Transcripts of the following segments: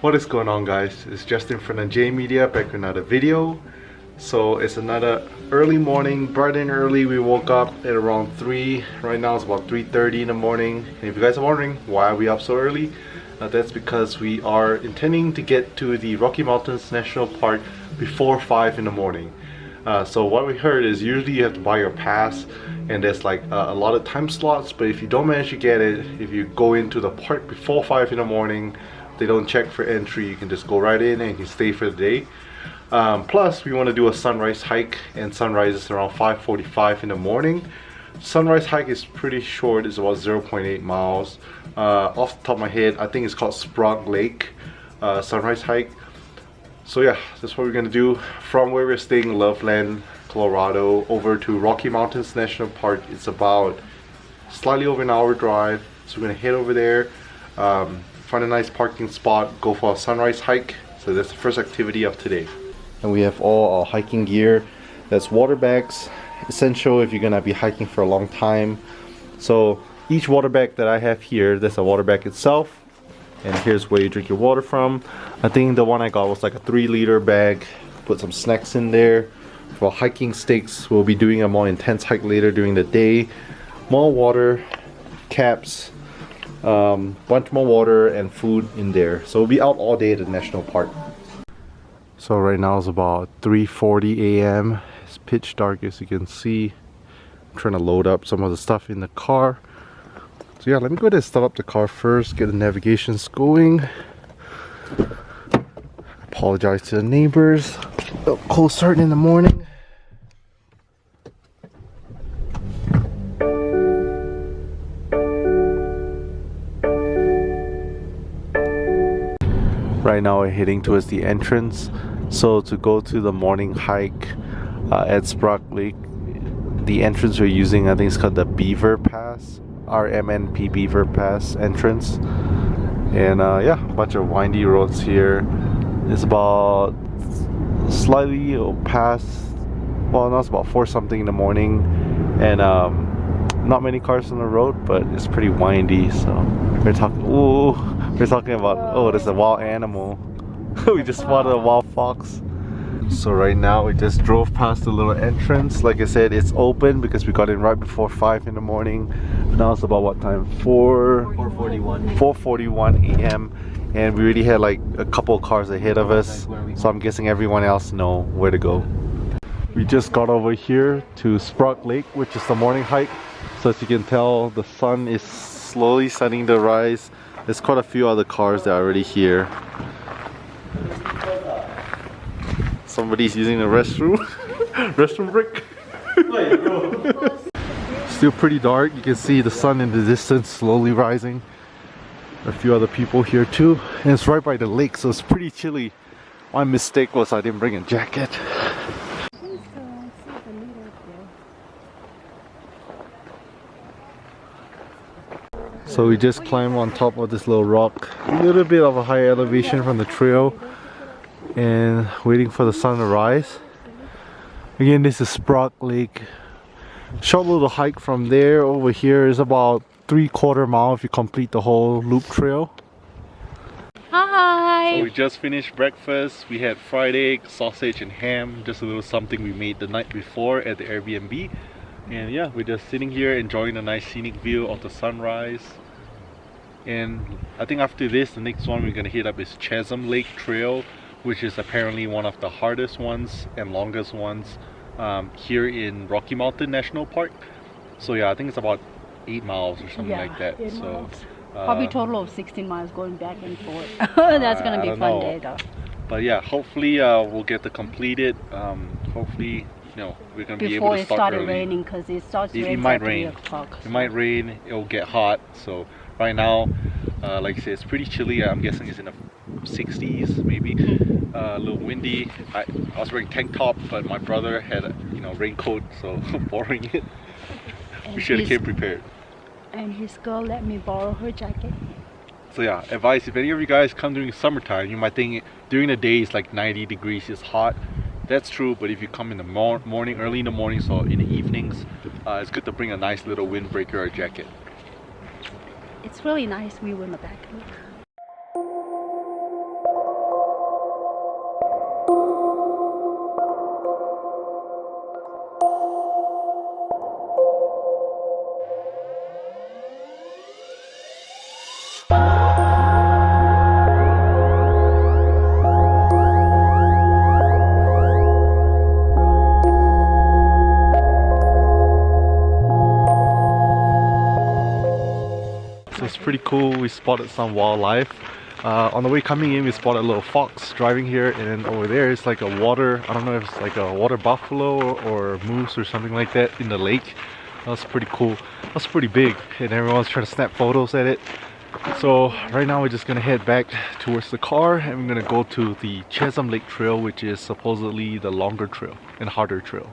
What is going on, guys? It's Justin from the J Media back with another video. So it's another early morning, bright and early. We woke up at around 3. Right now it's about 3:30 in the morning. And if you guys are wondering why are we up so early, that's because we are intending to get to the Rocky Mountains National Park before 5 in the morning. So what we heard is usually you have to buy your pass, and there's like a lot of time slots, but if you don't manage to get it, if you go into the park before 5 in the morning, they don't check for entry, you can just go right in and you can stay for the day. Plus we want to do a sunrise hike, and sunrise is around 5:45 in the morning. Sunrise hike is pretty short, it's about 0.8 miles. Off the top of my head, I think it's called Sprock Lake sunrise hike. So yeah, that's what we're gonna do from where we're staying, Loveland, Colorado, over to Rocky Mountains National Park. It's about slightly over an hour drive, so we're gonna head over there, find a nice parking spot, go for a sunrise hike. So that's the first activity of today. And we have all our hiking gear. That's water bags, essential if you're gonna be hiking for a long time. So each water bag that I have here, that's a water bag itself. And here's where you drink your water from. I think the one I got was like a 3-liter bag. Put some snacks in there. For hiking sticks, we'll be doing a more intense hike later during the day. More water, caps, bunch more water and food in there. So we'll be out all day at the national park. So right now it's about 3:40 a.m. It's pitch dark, as you can see. I'm trying to load up some of the stuff in the car. So yeah, let me go ahead and start up the car first, get the navigations going. Apologize to the neighbors. A cold start in the morning. Right now we're heading towards the entrance. So to go to the morning hike at Sprock Lake, the entrance we're using, I think it's called the Beaver Pass. RMNP Beaver Pass entrance. And yeah, a bunch of windy roads here. It's about slightly past, well, now it's about 4 something in the morning, and not many cars on the road, but it's pretty windy. So we're talking about, oh, there's a wild animal. We just spotted a wild fox. So right now we just drove past the little entrance. Like I said, it's open because we got in right before 5 in the morning. Now it's about what time? 4:41 a.m. and we already had like a couple of cars ahead of us, so I'm guessing everyone else know where to go. We just got over here to Sprock Lake, which is the morning hike. So as you can tell, the sun is slowly starting to rise. There's quite a few other cars that are already here. Somebody's using the restroom. Restroom break. Still pretty dark. You can see the sun in the distance slowly rising. A few other people here too. And it's right by the lake, so it's pretty chilly. My mistake was I didn't bring a jacket. So we just climbed on top of this little rock. A little bit of a high elevation from the trail. And waiting for the sun to rise. Again, this is Sprock Lake. Short little hike from there over here is about 3/4 mile if you complete the whole loop trail. Hi! So we just finished breakfast. We had fried egg, sausage and ham. Just a little something we made the night before at the Airbnb. And yeah, we're just sitting here enjoying the nice scenic view of the sunrise. And I think after this, the next one we're gonna hit up is Chasm Lake Trail, which is apparently one of the hardest ones and longest ones here in Rocky Mountain National Park. So yeah, I think it's about 8 miles or something like that. So probably total of 16 miles going back and forth. That's gonna be a fun day though. But yeah, hopefully we'll get to complete it. Hopefully, you know, we're gonna be able to start early. Before it started raining, because it starts raining. It might rain. It might rain. It'll get hot. So right now, like I said, it's pretty chilly. I'm guessing it's in the 60s maybe. A little windy. I was wearing tank top, but my brother had a raincoat, so borrowing it. We should have came prepared. And his girl let me borrow her jacket. So yeah, advice, if any of you guys come during summertime, you might think during the day it's like 90 degrees, it's hot. That's true, but if you come in the morning, early in the morning, so in the evenings, it's good to bring a nice little windbreaker or jacket. It's really nice view in the back. So it's pretty cool. We spotted some wildlife. On the way coming in, we spotted a little fox driving here, and then over there it's like a water, I don't know if it's like a water buffalo or moose or something like that in the lake. That's pretty cool. That's pretty big, and everyone's trying to snap photos at it. So right now we're just gonna head back towards the car, and we're gonna go to the Chasm Lake trail, which is supposedly the longer trail and harder trail.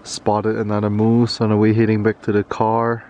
Spotted another moose on the way heading back to the car.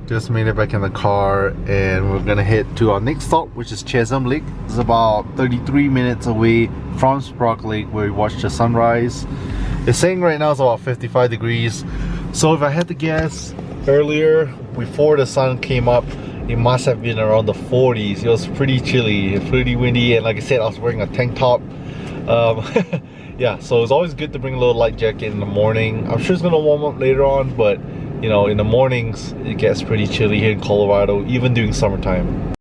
Just made it back in the car, and we're gonna head to our next stop, which is Chasm Lake. It's about 33 minutes away from Sprock Lake, where we watched the sunrise. It's saying right now it's about 55 degrees. So if I had to guess, earlier before the sun came up, it must have been around the 40s. It was pretty chilly, pretty windy, and like I said, I was wearing a tank top. Yeah, so it's always good to bring a little light jacket in the morning. I'm sure it's gonna warm up later on, but you know, in the mornings it gets pretty chilly here in Colorado, even during summertime.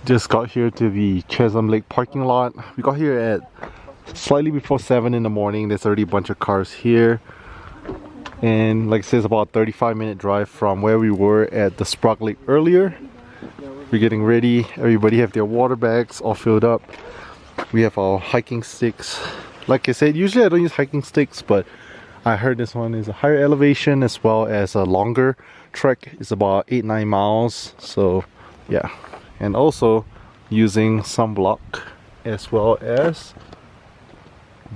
Just got here to the Chisholm Lake parking lot. We got here at slightly before 7 in the morning. There's already a bunch of cars here, and like I said, it's about a 35-minute drive from where we were at the Sprock Lake earlier. We're getting ready. Everybody have their water bags all filled up. We have our hiking sticks. Like I said, usually I don't use hiking sticks, but I heard this one is a higher elevation as well as a longer trek. It's about 8-9 miles, so yeah. And also using sunblock as well as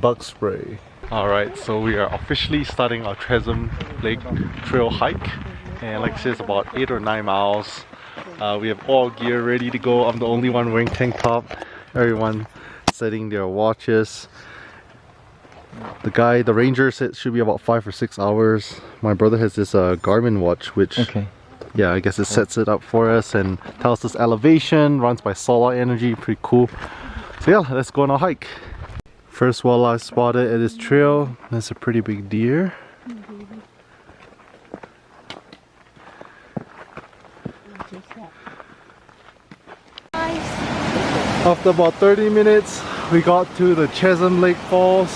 bug spray. Alright, so we are officially starting our Chasm Lake trail hike, and like I said, it's about 8 or 9 miles. We have all gear ready to go. I'm the only one wearing tank top. Everyone setting their watches. The ranger said it should be about 5 or 6 hours. My brother has this Garmin watch, which yeah, I guess it sets it up for us and tells us elevation, runs by solar energy, pretty cool. So yeah, let's go on a hike. First wildlife spotted at this trail. That's a pretty big deer. After about 30 minutes, we got to the Chasm Lake Falls.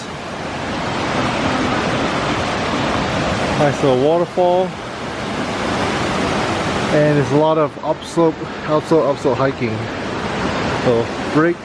Nice little waterfall. And there's a lot of upslope hiking. So break.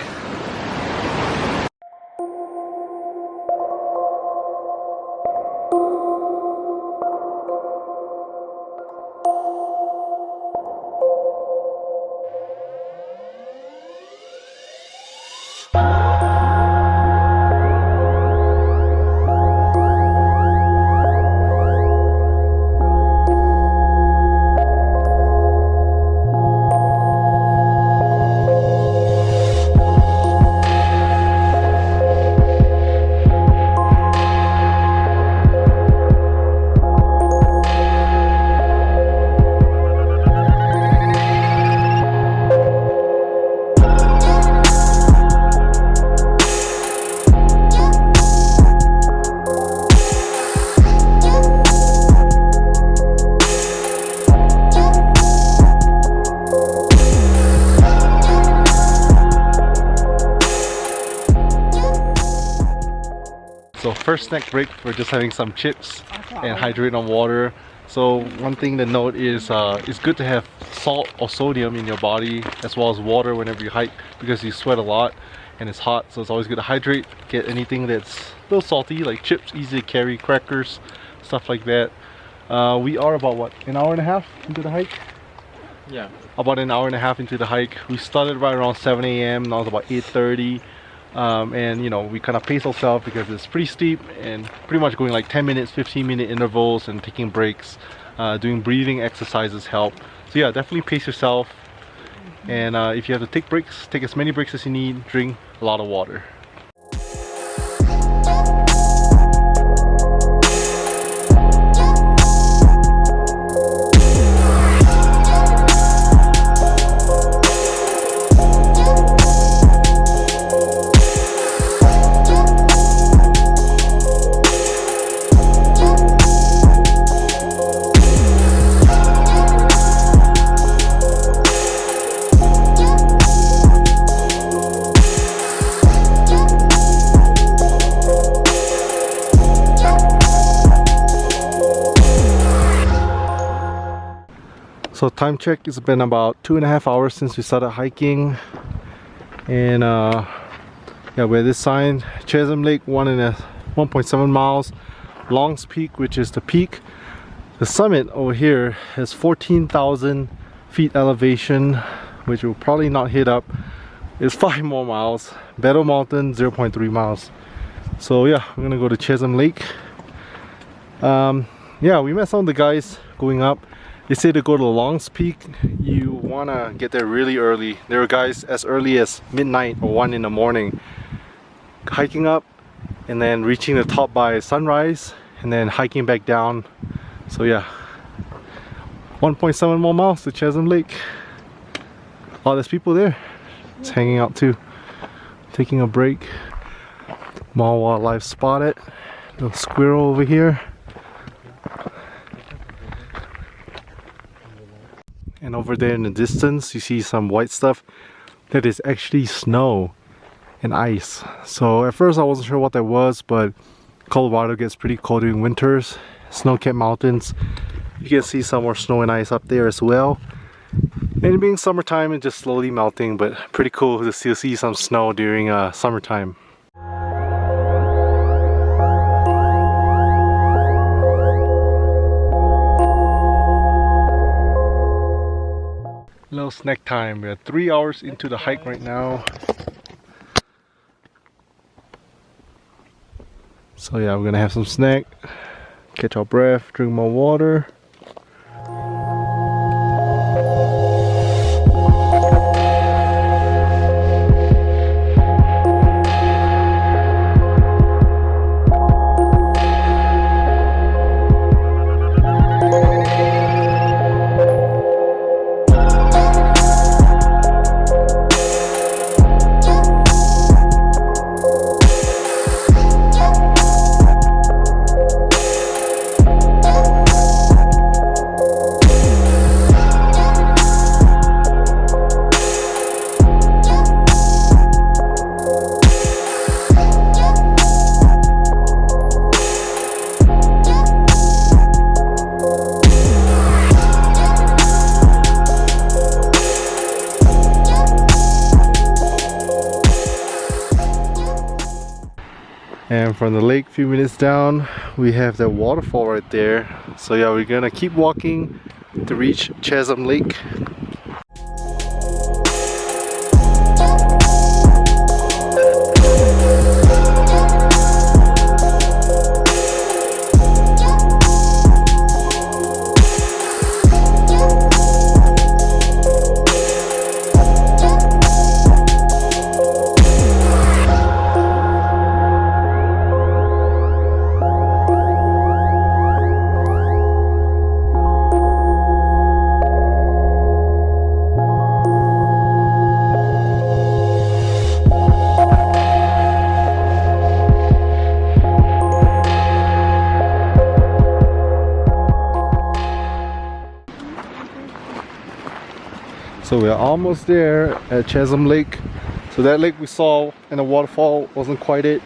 So first snack break, we're just having some chips and hydrate on water. So one thing to note is it's good to have salt or sodium in your body as well as water whenever you hike, because you sweat a lot and it's hot, so it's always good to hydrate. Get anything that's a little salty like chips, easy to carry, crackers, stuff like that. We are about what, an hour and a half into the hike? Yeah. About an hour and a half into the hike. We started right around 7 a.m. Now it's about 8:30. And you know, we kind of pace ourselves because it's pretty steep and pretty much going like 10 minutes, 15-minute intervals and taking breaks. Doing breathing exercises help. So yeah, definitely pace yourself. And if you have to take breaks, take as many breaks as you need. Drink a lot of water. So time check, it's been about 2.5 hours since we started hiking, and yeah, we're at this sign, Chasm Lake, 1.7 miles. Long's Peak, which is the peak. The summit over here has 14,000 feet elevation, which will probably not hit up. It's 5 more miles. Battle Mountain, 0.3 miles. So yeah, we're gonna go to Chisholm Lake. Yeah, we met some of the guys going up. They say to go to Long's Peak, you wanna get there really early. There are guys as early as midnight or 1 in the morning hiking up and then reaching the top by sunrise and then hiking back down. So yeah, 1.7 more miles to Chasm Lake. Oh, there's people there. It's hanging out too, taking a break. More wildlife spotted. Little squirrel over here. And over there in the distance, you see some white stuff. That is actually snow and ice. So at first I wasn't sure what that was, but Colorado gets pretty cold during winters. Snow-capped mountains. You can see some more snow and ice up there as well. And being summertime, it's just slowly melting, but pretty cool to still see some snow during summertime. Little snack time. We're 3 hours into the hike right now. So yeah, we're gonna have some snack, catch our breath, drink more water. And from the lake a few minutes down, we have that waterfall right there. So yeah, we're gonna keep walking to reach Chasm Lake. So we're almost there at Chasm Lake. So that lake we saw in the waterfall wasn't quite it.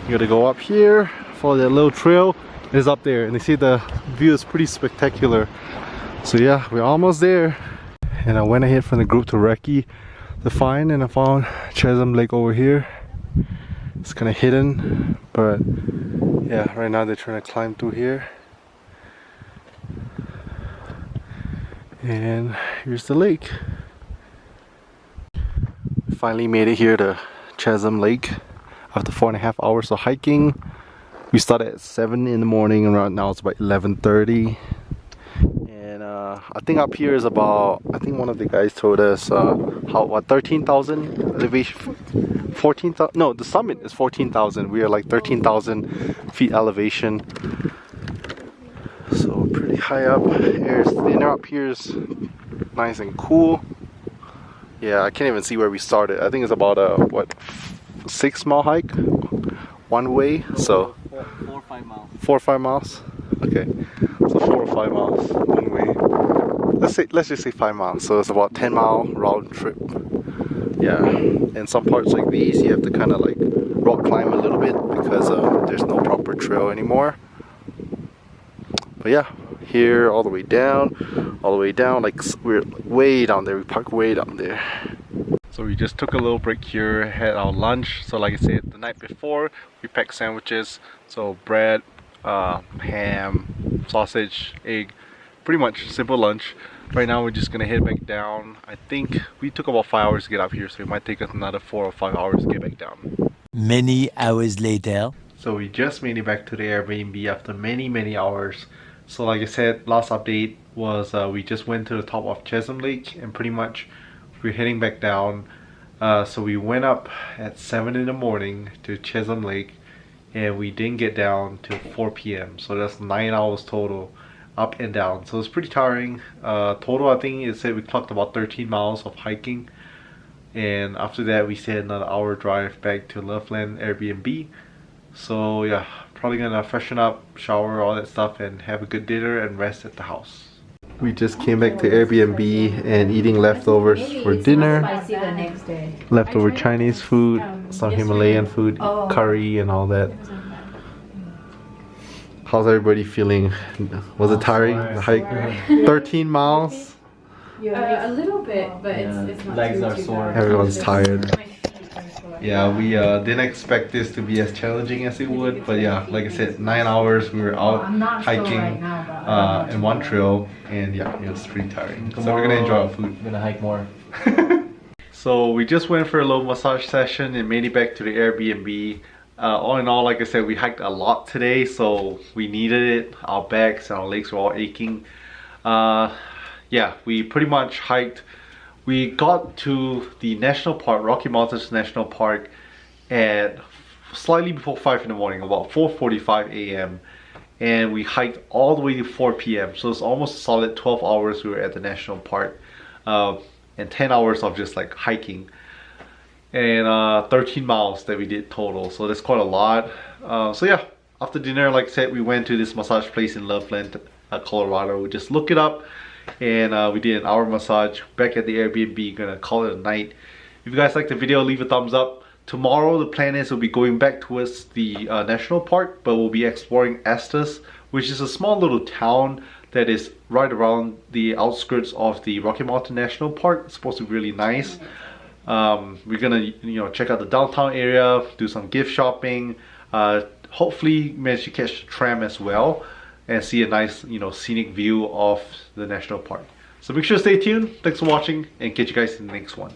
You gotta go up here, follow that little trail. It's up there, and you see the view is pretty spectacular. So yeah, we're almost there. And I went ahead from the group to recce to find, and I found Chasm Lake over here. It's kind of hidden, but yeah, right now they're trying to climb through here. And here's the lake. Finally made it here to Chasm Lake after 4.5 hours of hiking. We started at 7 in the morning and right now it's about 11:30. And I think up here is about, I think one of the guys told us what 13,000 elevation, 14,000, no, the summit is 14,000. We are like 13,000 feet elevation. So pretty high up. Air's thinner up here, is nice and cool. Yeah, I can't even see where we started. I think it's about a, what, 6-mile hike one way. So 4 or 5 miles. 4 or 5 miles? Okay. So 4 or 5 miles one way. Let's just say 5 miles. So it's about 10-mile round trip. Yeah. And some parts like these you have to kind of like rock climb a little bit because there's no proper trail anymore. But yeah, here all the way down, like we're way down there. We parked way down there. So we just took a little break here, had our lunch. So like I said, the night before we packed sandwiches. So bread, ham, sausage, egg, pretty much simple lunch. Right now we're just gonna head back down. I think we took about 5 hours to get up here, so it might take us another 4 or 5 hours to get back down. Many hours later. So we just made it back to the Airbnb after many hours. So like I said, last update was we just went to the top of Chisholm Lake and pretty much we're heading back down. So we went up at 7 in the morning to Chisholm Lake and we didn't get down till 4 p.m. So that's 9 hours total up and down. So it's pretty tiring. Total I think it said we clocked about 13 miles of hiking. And after that we stayed another hour drive back to Loveland Airbnb. So yeah, probably gonna freshen up, shower, all that stuff and have a good dinner and rest at the house. We just came back to Airbnb and eating leftovers for dinner. Leftover Chinese food, some Himalayan food, curry and all that. How's everybody feeling? Was it tiring? The hike? 13 miles? A little bit, but it's not legs are too sore. bad. Everyone's tired. Yeah, we didn't expect this to be as challenging as it would, but yeah, like I said, 9 hours we were out hiking in one trail, and yeah, it was pretty tiring. So we're gonna enjoy our food. We're gonna hike more. So we just went for a little massage session and made it back to the Airbnb. All in all, like I said, we hiked a lot today, so we needed it. Our backs and our legs were all aching. Yeah, we pretty much hiked. We got to the national park, Rocky Mountains National Park, at slightly before 5 in the morning, about 4:45 a.m. And we hiked all the way to 4 p.m. So it's almost a solid 12 hours we were at the national park. And 10 hours of just like hiking. And 13 miles that we did total. So that's quite a lot. So yeah, after dinner, like I said, we went to this massage place in Loveland, Colorado. We just looked it up. And we did an hour massage back at the Airbnb. Gonna call it a night. If you guys like the video, leave a thumbs up. Tomorrow the plan is we'll be going back towards the national park, but we'll be exploring Estes, which is a small little town that is right around the outskirts of the Rocky Mountain National Park. It's supposed to be really nice. We're gonna check out the downtown area, do some gift shopping. Hopefully manage to catch the tram as well and see a nice, you know, scenic view of the national park. So make sure to stay tuned. Thanks for watching and catch you guys in the next one.